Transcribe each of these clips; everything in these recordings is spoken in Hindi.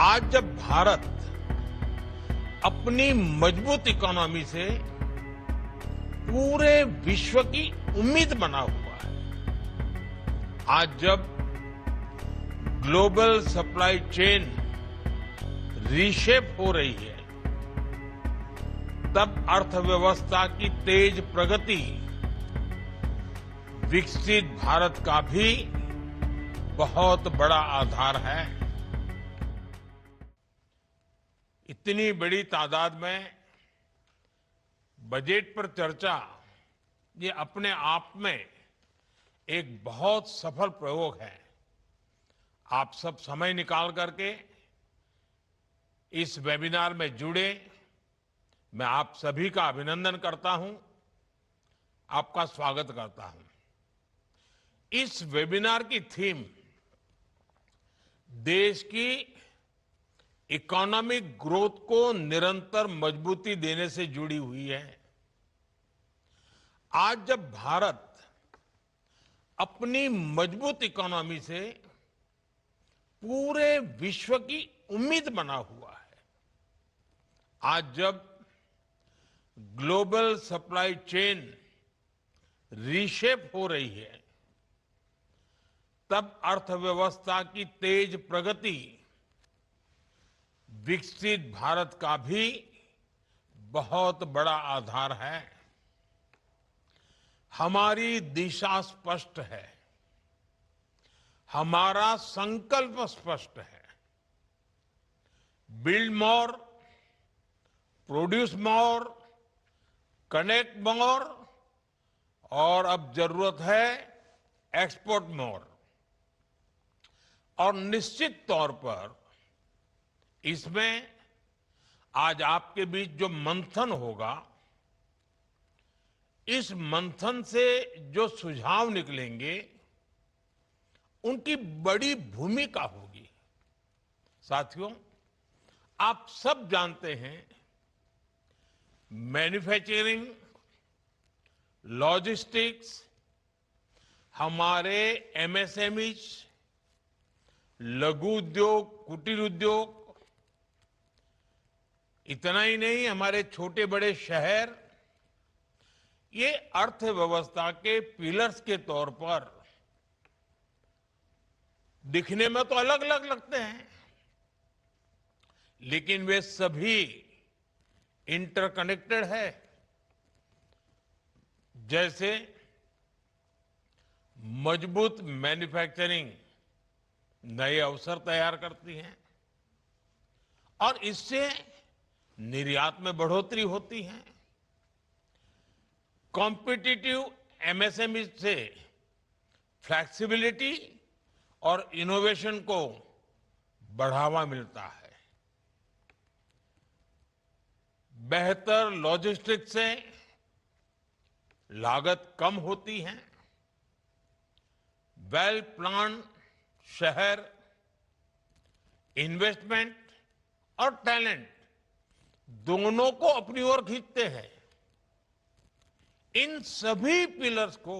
आज जब भारत अपनी मजबूत इकोनॉमी से पूरे विश्व की उम्मीद बना हुआ है, आज जब ग्लोबल सप्लाई चेन रीशेप हो रही है, तब अर्थव्यवस्था की तेज प्रगति विकसित भारत का भी बहुत बड़ा आधार है। इतनी बड़ी तादाद में बजट पर चर्चा ये अपने आप में एक बहुत सफल प्रयोग है। आप सब समय निकाल करके इस वेबिनार में जुड़े, मैं आप सभी का अभिनंदन करता हूं, आपका स्वागत करता हूं। इस वेबिनार की थीम देश की इकोनॉमिक ग्रोथ को निरंतर मजबूती देने से जुड़ी हुई है। आज जब भारत अपनी मजबूत इकोनॉमी से पूरे विश्व की उम्मीद बना हुआ है, आज जब ग्लोबल सप्लाई चेन रीशेप हो रही है, तब अर्थव्यवस्था की तेज प्रगति विकसित भारत का भी बहुत बड़ा आधार है। हमारी दिशा स्पष्ट है, हमारा संकल्प स्पष्ट है। Build more, produce more, connect मोर और अब जरूरत है एक्सपोर्ट मोर। और निश्चित तौर पर इसमें आज आपके बीच जो मंथन होगा, इस मंथन से जो सुझाव निकलेंगे उनकी बड़ी भूमिका होगी। साथियों, आप सब जानते हैं मैन्युफैक्चरिंग, लॉजिस्टिक्स, हमारे एमएसएमईज, लघु उद्योग, कुटीर उद्योग, इतना ही नहीं, हमारे छोटे बड़े शहर ये अर्थव्यवस्था के पिलर्स के तौर पर दिखने में तो अलग अलग लगते हैं, लेकिन वे सभी इंटरकनेक्टेड है। जैसे मजबूत मैन्युफैक्चरिंग नए अवसर तैयार करती हैं और इससे निर्यात में बढ़ोतरी होती है। कॉम्पिटिटिव एमएसएमई से फ्लेक्सिबिलिटी और इनोवेशन को बढ़ावा मिलता है। बेहतर लॉजिस्टिक्स से लागत कम होती है। वेल प्लान शहर, इन्वेस्टमेंट और टैलेंट दोनों को अपनी ओर खींचते हैं। इन सभी पिलर्स को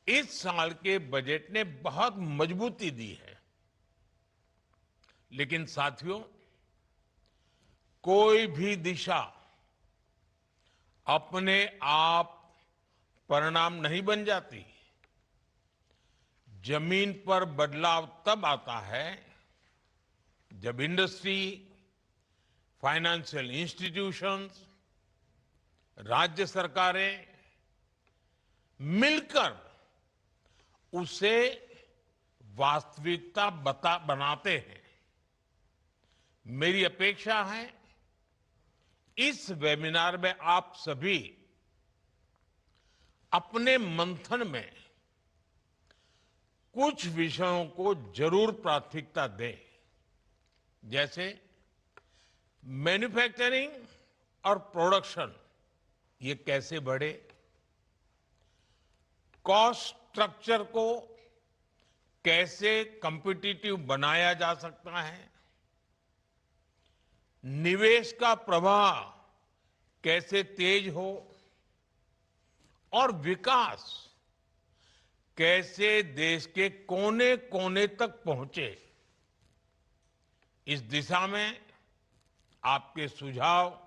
इस साल के बजट ने बहुत मजबूती दी है। लेकिन साथियों, कोई भी दिशा अपने आप परिणाम नहीं बन जाती। जमीन पर बदलाव तब आता है जब इंडस्ट्री, फाइनेंशियल इंस्टीट्यूशंस, राज्य सरकारें मिलकर उसे वास्तविकता बनाते हैं। मेरी अपेक्षा है इस वेबिनार में आप सभी अपने मंथन में कुछ विषयों को जरूर प्राथमिकता दें, जैसे मैन्युफैक्चरिंग और प्रोडक्शन ये कैसे बढ़े, कॉस्ट स्ट्रक्चर को कैसे कॉम्पिटिटिव बनाया जा सकता है, निवेश का प्रवाह कैसे तेज हो और विकास कैसे देश के कोने कोने तक पहुंचे। इस दिशा में आपके सुझाव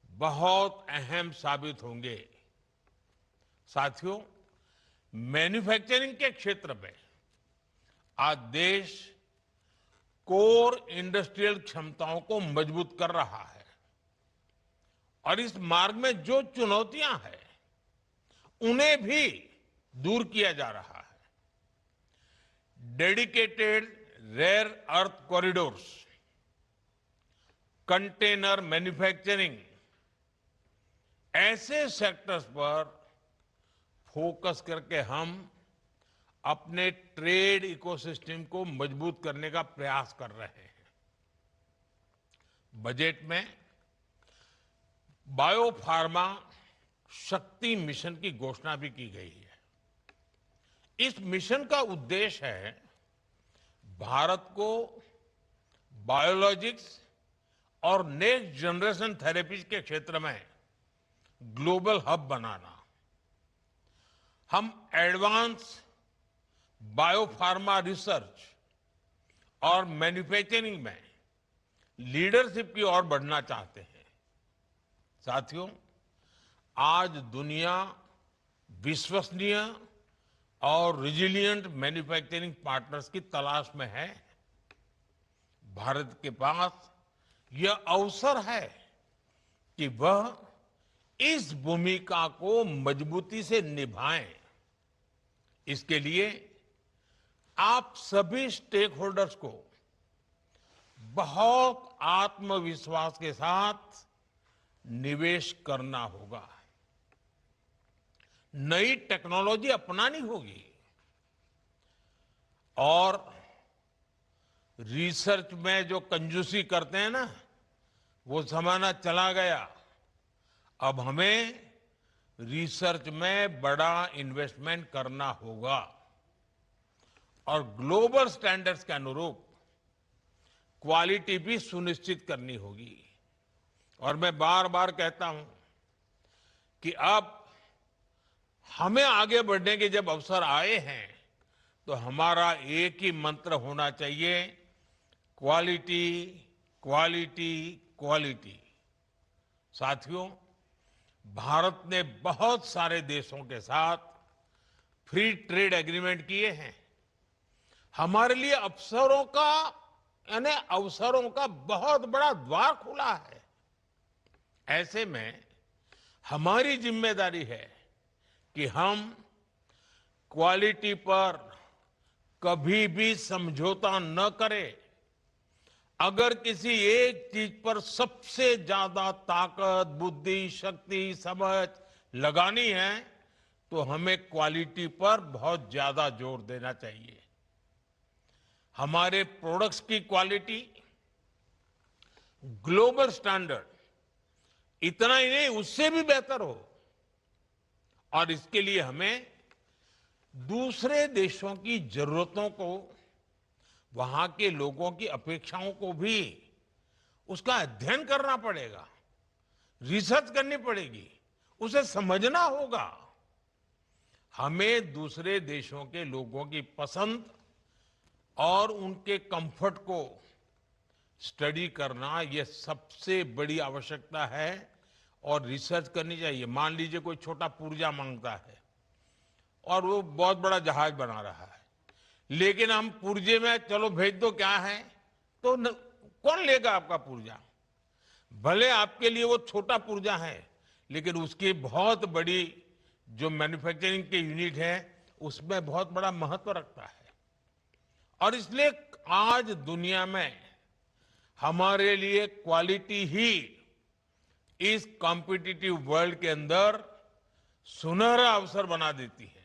बहुत अहम साबित होंगे। साथियों, मैन्युफैक्चरिंग के क्षेत्र में आज देश कोर इंडस्ट्रियल क्षमताओं को मजबूत कर रहा है और इस मार्ग में जो चुनौतियां हैं उन्हें भी दूर किया जा रहा है। Dedicated rare earth corridors, container manufacturing, ऐसे सेक्टर्स पर फोकस करके हम अपने ट्रेड इकोसिस्टम को मजबूत करने का प्रयास कर रहे हैं। बजट में बायोफार्मा शक्ति मिशन की घोषणा भी की गई है। इस मिशन का उद्देश्य है भारत को बायोलॉजिक्स और नेक्स्ट जनरेशन थेरेपीज के क्षेत्र में ग्लोबल हब बनाना। हम एडवांस बायोफार्मा रिसर्च और मैन्युफैक्चरिंग में लीडरशिप की ओर बढ़ना चाहते हैं। साथियों, आज दुनिया विश्वसनीय और रिजिलिएंट मैन्युफैक्चरिंग पार्टनर्स की तलाश में है। भारत के पास यह अवसर है कि वह इस भूमिका को मजबूती से निभाएं। इसके लिए आप सभी स्टेक होल्डर्स को बहुत आत्मविश्वास के साथ निवेश करना होगा। नई टेक्नोलॉजी अपनानी होगी और रिसर्च में जो कंजूसी करते हैं ना, वो जमाना चला गया। अब हमें रिसर्च में बड़ा इन्वेस्टमेंट करना होगा और ग्लोबल स्टैंडर्ड्स के अनुरूप क्वालिटी भी सुनिश्चित करनी होगी। और मैं बार बार कहता हूं कि अब हमें आगे बढ़ने के जब अवसर आए हैं तो हमारा एक ही मंत्र होना चाहिए, क्वालिटी, क्वालिटी, क्वालिटी। साथियों, भारत ने बहुत सारे देशों के साथ फ्री ट्रेड एग्रीमेंट किए हैं। हमारे लिए अवसरों का बहुत बड़ा द्वार खुला है। ऐसे में हमारी जिम्मेदारी है कि हम क्वालिटी पर कभी भी समझौता न करें। अगर किसी एक चीज पर सबसे ज्यादा ताकत, बुद्धि, शक्ति, समझ लगानी है तो हमें क्वालिटी पर बहुत ज्यादा जोर देना चाहिए। हमारे प्रोडक्ट्स की क्वालिटी ग्लोबल स्टैंडर्ड इतना ही नहीं, उससे भी बेहतर हो। और इसके लिए हमें दूसरे देशों की जरूरतों को, वहां के लोगों की अपेक्षाओं को भी उसका अध्ययन करना पड़ेगा, रिसर्च करनी पड़ेगी, उसे समझना होगा। हमें दूसरे देशों के लोगों की पसंद और उनके कंफर्ट को स्टडी करना, यह सबसे बड़ी आवश्यकता है और रिसर्च करनी चाहिए। मान लीजिए कोई छोटा पुर्जा मांगता है और वो बहुत बड़ा जहाज बना रहा है, लेकिन हम पुर्जे में चलो भेज दो क्या है, तो कौन लेगा आपका पुर्जा? भले आपके लिए वो छोटा पुर्जा है, लेकिन उसकी बहुत बड़ी जो मैन्युफैक्चरिंग के यूनिट है उसमें बहुत बड़ा महत्व रखता है। और इसलिए आज दुनिया में हमारे लिए क्वालिटी ही इस कॉम्पिटिटिव वर्ल्ड के अंदर सुनहरा अवसर बना देती है।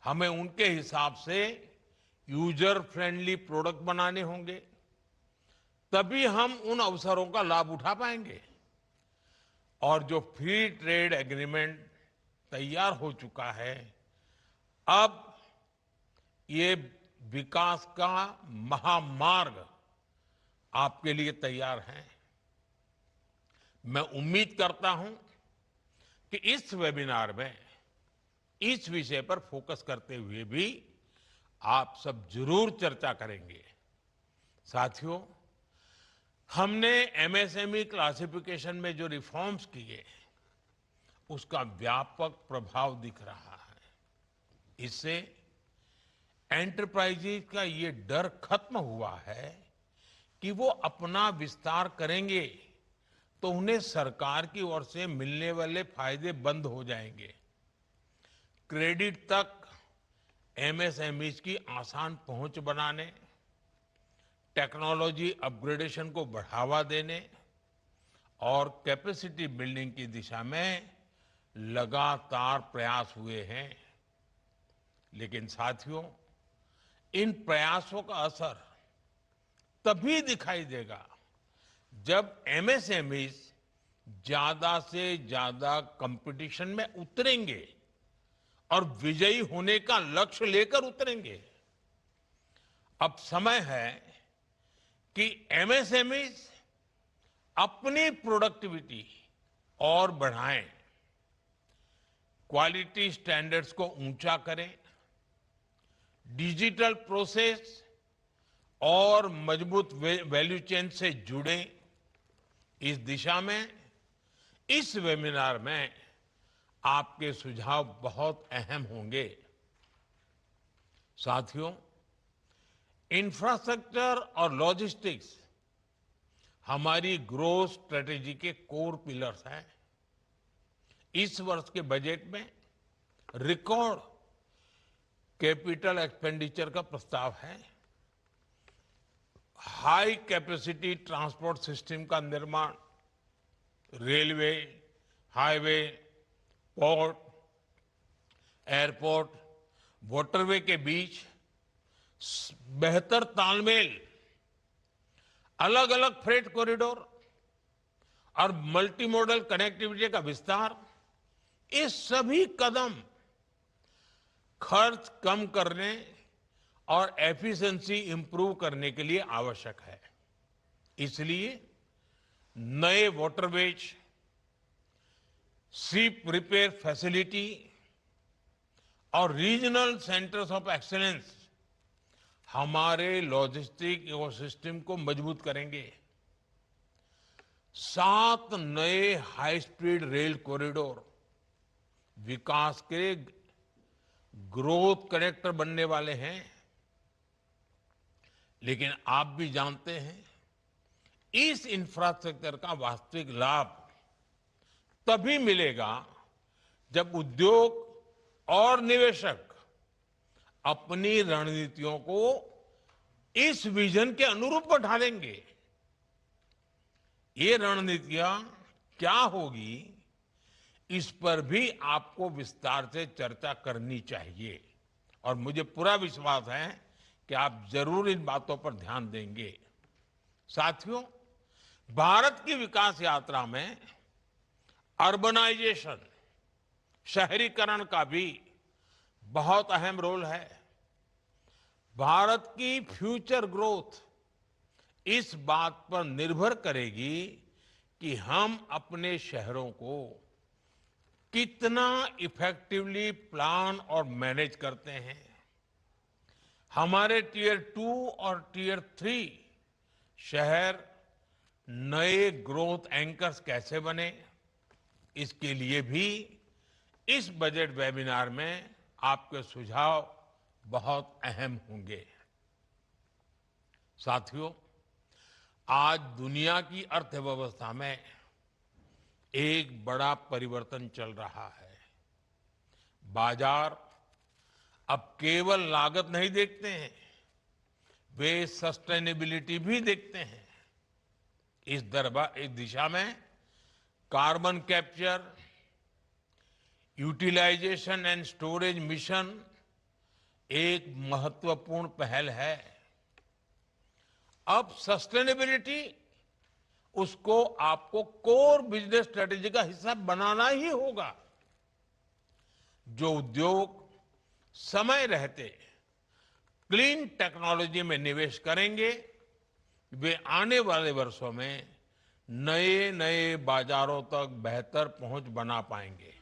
हमें उनके हिसाब से यूजर फ्रेंडली प्रोडक्ट बनाने होंगे, तभी हम उन अवसरों का लाभ उठा पाएंगे। और जो फ्री ट्रेड एग्रीमेंट तैयार हो चुका है, अब ये विकास का महामार्ग आपके लिए तैयार है। मैं उम्मीद करता हूं कि इस वेबिनार में इस विषय पर फोकस करते हुए भी आप सब जरूर चर्चा करेंगे। साथियों, हमने एमएसएमई क्लासिफिकेशन में जो रिफॉर्म्स किए, उसका व्यापक प्रभाव दिख रहा है। इससे एंटरप्राइजेज का ये डर खत्म हुआ है कि वो अपना विस्तार करेंगे तो उन्हें सरकार की ओर से मिलने वाले फायदे बंद हो जाएंगे। क्रेडिट तक एमएसएमईज की आसान पहुंच बनाने, टेक्नोलॉजी अपग्रेडेशन को बढ़ावा देने और कैपेसिटी बिल्डिंग की दिशा में लगातार प्रयास हुए हैं। लेकिन साथियों, इन प्रयासों का असर तभी दिखाई देगा जब एमएसएमईज ज्यादा से ज्यादा कंपटीशन में उतरेंगे और विजयी होने का लक्ष्य लेकर उतरेंगे। अब समय है कि एमएसएमईज अपनी प्रोडक्टिविटी और बढ़ाएं, क्वालिटी स्टैंडर्ड्स को ऊंचा करें, डिजिटल प्रोसेस और मजबूत वैल्यू चेन से जुड़े। इस दिशा में इस वेबिनार में आपके सुझाव बहुत अहम होंगे। साथियों, इंफ्रास्ट्रक्चर और लॉजिस्टिक्स हमारी ग्रोथ स्ट्रेटेजी के कोर पिलर्स हैं। इस वर्ष के बजट में रिकॉर्ड कैपिटल एक्सपेंडिचर का प्रस्ताव है। हाई कैपेसिटी ट्रांसपोर्ट सिस्टम का निर्माण, railway, highway, port, airport, waterway के बीच बेहतर तालमेल, अलग अलग फ्रेट कॉरिडोर और मल्टी मॉडल कनेक्टिविटी का विस्तार, ये सभी कदम खर्च कम करने और एफिशिएंसी इंप्रूव करने के लिए आवश्यक है। इसलिए नए वाटरवेज, शिप रिपेयर फैसिलिटी और रीजनल सेंटर्स ऑफ एक्सीलेंस हमारे लॉजिस्टिक इकोसिस्टम को मजबूत करेंगे। 7 नए हाई स्पीड रेल कॉरिडोर विकास के ग्रोथ कनेक्टर बनने वाले हैं। लेकिन आप भी जानते हैं, इस इंफ्रास्ट्रक्चर का वास्तविक लाभ तभी मिलेगा जब उद्योग और निवेशक अपनी रणनीतियों को इस विजन के अनुरूप ढालेंगे। ये रणनीतियां क्या होगी, इस पर भी आपको विस्तार से चर्चा करनी चाहिए और मुझे पूरा विश्वास है कि आप जरूर इन बातों पर ध्यान देंगे। साथियों, भारत की विकास यात्रा में अर्बनाइजेशन, शहरीकरण का भी बहुत अहम रोल है। भारत की फ्यूचर ग्रोथ इस बात पर निर्भर करेगी कि हम अपने शहरों को कितना इफेक्टिवली प्लान और मैनेज करते हैं। हमारे टियर 2 और टियर 3 शहर नए ग्रोथ एंकर्स कैसे बने, इसके लिए भी इस बजट वेबिनार में आपके सुझाव बहुत अहम होंगे। साथियों, आज दुनिया की अर्थव्यवस्था में एक बड़ा परिवर्तन चल रहा है। बाजार अब केवल लागत नहीं देखते हैं, वे सस्टेनेबिलिटी भी देखते हैं। इस दिशा में carbon capture, utilisation and storage mission एक महत्वपूर्ण पहल है। अब सस्टेनेबिलिटी, उसको आपको कोर बिजनेस स्ट्रेटेजी का हिस्सा बनाना ही होगा। जो उद्योग समय रहते क्लीन टेक्नोलॉजी में निवेश करेंगे, वे आने वाले वर्षों में नए नए बाजारों तक बेहतर पहुंच बना पाएंगे।